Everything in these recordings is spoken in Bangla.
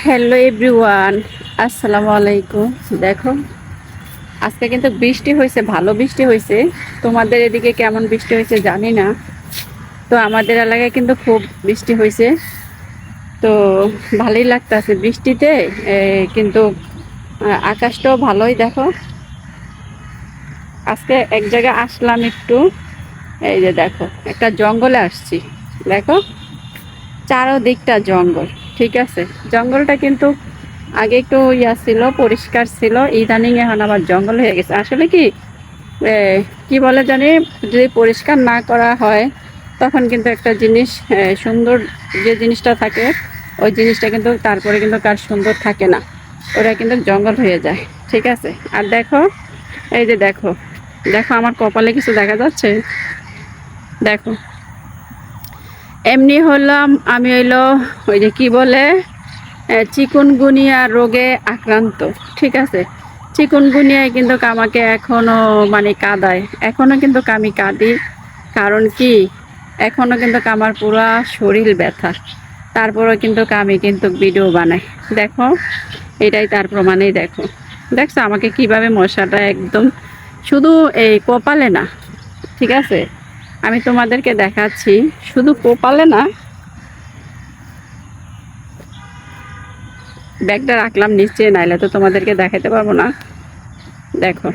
হ্যালো এভরিওয়ান, আসসালামু আলাইকুম। দেখো, আজকে কিন্তু বৃষ্টি হয়েছে, ভালো বৃষ্টি হয়েছে। তোমাদের এদিকে কেমন বৃষ্টি হয়েছে জানি না। তো আমাদের এলাকায় কিন্তু খুব বৃষ্টি হয়েছে। তো ভালোই লাগতেছে বৃষ্টিতে। কিন্তু আকাশটাও ভালোই। দেখো, আজকে এক জায়গায় আসলাম একটু। এই যে দেখো, একটা জঙ্গলে আসছি। দেখো, চারোদিকটা জঙ্গল। ঠিক আছে, জঙ্গলটা কিন্তু আগে একটু ছিল, পরিষ্কার ছিল। ইদানিং এখন আবার জঙ্গল হয়ে গেছে। আসলে কি এ, কি বলে জানি, যদি পরিষ্কার না করা হয় তখন কিন্তু একটা জিনিস সুন্দর যে জিনিসটা থাকে, ওই জিনিসটা কিন্তু তারপরে কিন্তু কার সুন্দর থাকে না, ওটা কিন্তু জঙ্গল হয়ে যায়। ঠিক আছে। আর দেখো, এই যে দেখো, দেখো আমার কপালে কিছু দেখা যাচ্ছে। দেখো, এমনি হলাম আমি, হইলো ওই যে কি বলে, চিকুনগুনিয়া রোগে আক্রান্ত। ঠিক আছে, চিকুনগুনিয়ায় কিন্তু আমাকে এখনো মানে কাঁদায়, এখনো কিন্তু আমি কাঁদি। কারণ কি, এখনো কিন্তু আমার পুরা শরীর ব্যথা। তারপরেও কিন্তু আমি কিন্তু ভিডিও বানাই। দেখো, এটাই তার প্রমাণেই। দেখো, দেখছো আমাকে কিভাবে মশাটা একদম শুধু এই কপালে না। ঠিক আছে, আমি তোমাদেরকে দেখাচ্ছি, শুধু কপালে না। ব্যাগটা রাখলাম নিচে, নাইলে তো তোমাদেরকে দেখাতে পারবো না। দেখো,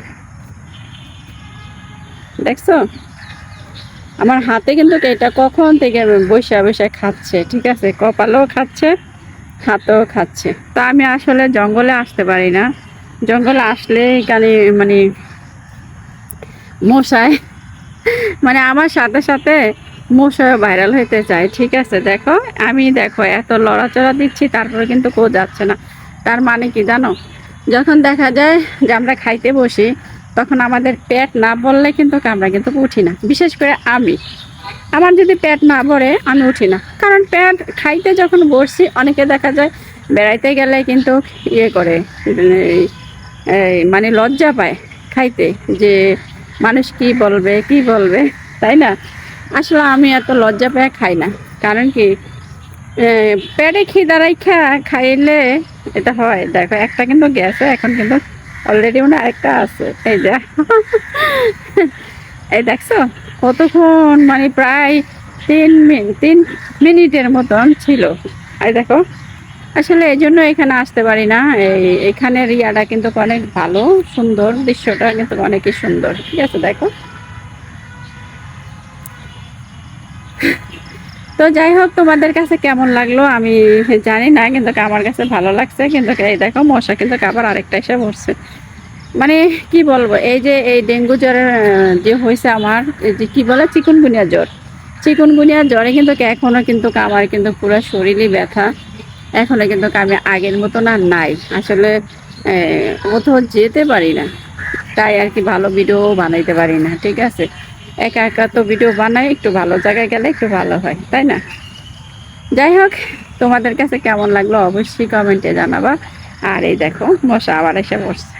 দেখছো আমার হাতে কিন্তু এটা কখন থেকে বসে বসে খাচ্ছে। ঠিক আছে, কপালেও খাচ্ছে, হাতেও খাচ্ছে। তা আমি আসলে জঙ্গলে আসতে পারি না। জঙ্গলে আসলে এখানে মানে মশায় মানে আমার সাথে সাথে মশাও ভাইরাল হইতে চায়। ঠিক আছে, দেখো আমি, দেখো এত লড়াচড়া দিচ্ছি, তারপরে কিন্তু কেউ যাচ্ছে না। তার মানে কি জানো, যখন দেখা যায় যে আমরা খাইতে বসি, তখন আমাদের পেট না ভরলে কিন্তু আমরা কিন্তু উঠি না। বিশেষ করে আমি, আমার যদি পেট না ভরে আমি উঠি না। কারণ পেট খাইতে যখন বসছি, অনেকে দেখা যায় বেড়াইতে গেলে কিন্তু ইয়ে করে, মানে লজ্জা পায় খাইতে, যে মানুষ কি বলবে কি বলবে, তাই না? আসলে আমি এত লজ্জা পেয়ে খাই না। কারণ কি, পেটে খিদা রাইখা খাইলে এটা হয়। দেখো, একটা কিন্তু গেছে, এখন কিন্তু অলরেডি মনে আরেকটা আছে। এই যে এই দেখছো কতক্ষণ, মানে প্রায় 3 মিনিটের মতন ছিল। আর দেখো, আসলে এই জন্য এখানে আসতে পারি না। এখানের ইয়াটা কিন্তু অনেক ভালো, সুন্দর, দৃশ্যটা কিন্তু অনেকই সুন্দর। ঠিক আছে, দেখো। তো যাই হোক, তোমাদের কাছে কেমন লাগলো আমি জানি না, কিন্তু আমার কাছে ভালো লাগছে। কিন্তু এই দেখো, মশা কিন্তু আবার আরেকটা এসে পড়ছে। মানে কি বলবো, এই যে এই ডেঙ্গু জ্বরের যে হয়েছে আমার, এই যে কি বলে চিকুনগুনিয়া জ্বর, চিকুনগুনিয়া জ্বরে কিন্তু এখনো কিন্তু আমার কিন্তু পুরো শরীরই ব্যথা। এখনো কিন্তু আমি আগের মতো না নাই আসলে। কোথাও যেতে পারি না, তাই আর কি ভালো ভিডিও বানাইতে পারি না। ঠিক আছে, একা একা তো ভিডিও বানাই, একটু ভালো জায়গায় গেলে একটু ভালো হয়, তাই না? যাই হোক, তোমাদের কাছে কেমন লাগলো অবশ্যই কমেন্টে জানাবা। আর এই দেখো, মশা আবার এসে পড়ছে।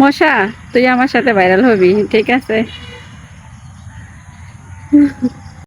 মশা, তুই আমার সাথে ভাইরাল হবি। ঠিক আছে।